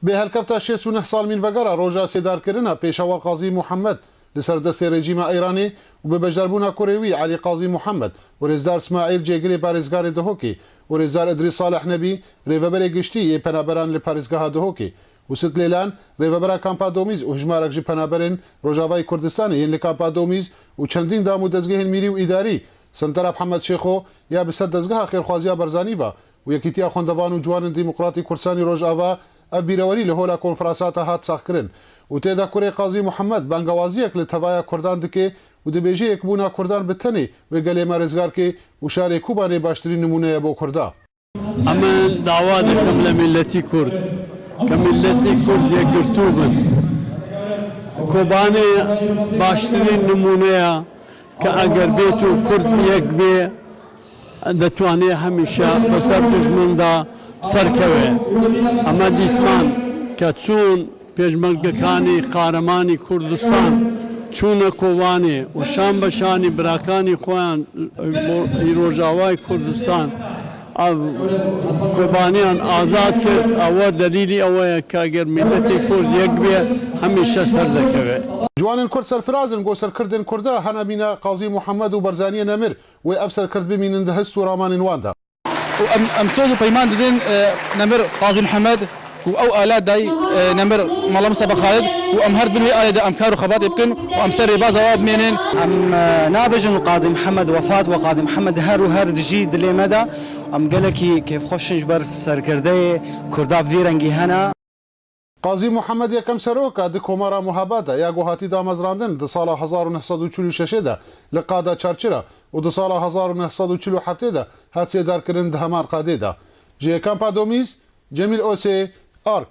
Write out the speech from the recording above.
به هلکفتا 69 سال من وگرا روژا سیدارکرنا پیشوا قاضی محمد لسر دست رژیم ایرانی و به بجربونا کوروی علی قاضی محمد و رزدار اسماعیل جگری پارێزگاری دهۆکی و رزدار ادریس صالح نبی ڕێڤەبەرێ گشتی پەنابەران لە پارێزگاها دهۆکی و ست لێلان ڕێڤەبەرا کامپا دۆمیز و ژمارەك ji پەنابەرên ڕۆژاوای کوردستانی یەن لە کامپا دۆمیز و چەندین دام و دەستگەهên میری و ئیداری سنتەرا محەممەد شێخۆ یا بەسەر دەستگەها خێرخوازیە بەرزانیڤە و یەکیتیا خوێندەوان و جوانن دیموکراتی کوردستانی ڕۆژئاوا ئەv بیرەوەری لە هۆلا کۆنفرانساتە هات ساختکردن و تێدا کوڕێ قازی محەممەد بانگەوازیەک لە تەڤایە کوردان دکێ و دەبێژە یەکبوونا کوردان بتەنێ وێ گەلێمە ڕێزگارکێ و شارێ کوبانێ باشترین نمونەیە بۆ کووردا ئەمە داوا دەکەم لە میلەتی کورد کە میلەتی کورد یەکگرتوو بن کۆبانێ باشترین نمونەیە کە ئەگەر بێت و کورد یەک بێ دەتوانێ هەمیشە بەسەر دژمندا سەرکەوێ ئەمە دیتمان کە چوون پێشمەرگەکانی قارەمانی کوردستان چوونە کۆوانێ و شان بە شانی براکانی خۆیان ڕۆژاوای کوردستان کۆبانیان ئازاد کرد ئەوە دەلیلی ئەوەیە کە ئەگەر میلەتی کورد یەک بێ هەمیشە سەر دەکەوێت جوانن کورد سەرفرازن بۆ سەرکردن کووردا هەنەبینە قازی محەممەد و بەرزانیە نەمر وێ ئەف سەرکرد ببینن دە هەست و ڕامانین واندا ئەم سۆز و پەیمان دەدەن نەمر قازی محەممەد و ئەو ئالات دای نەمر مەڵەم سەبە خالد و ئەم هەر بنوێ ئالێدا ئەم کار و خەباتی بکەن و ئەم سەر ڕێبازەوە بمێنن ئەم نابێژن و قازی محەممەد وەفات و قازی محەممەد هەر و هەر دژی دلێمەدا ئەم گەلێکی کێفخۆشنج بەر سەرکردەی کووردا ڤێرەنگی هەنا قازی محەممەد یەکەم سەرۆکە دی کۆمارا موهابەتە یا گۆهاتی دامەزراندن دی ساڵە 1946دا لە قادا چارچرە و دی ساڵە 1947دا هات سێدارکردن دی هەمان قادێدا ji Kampa Domiz Cemil Ose Ark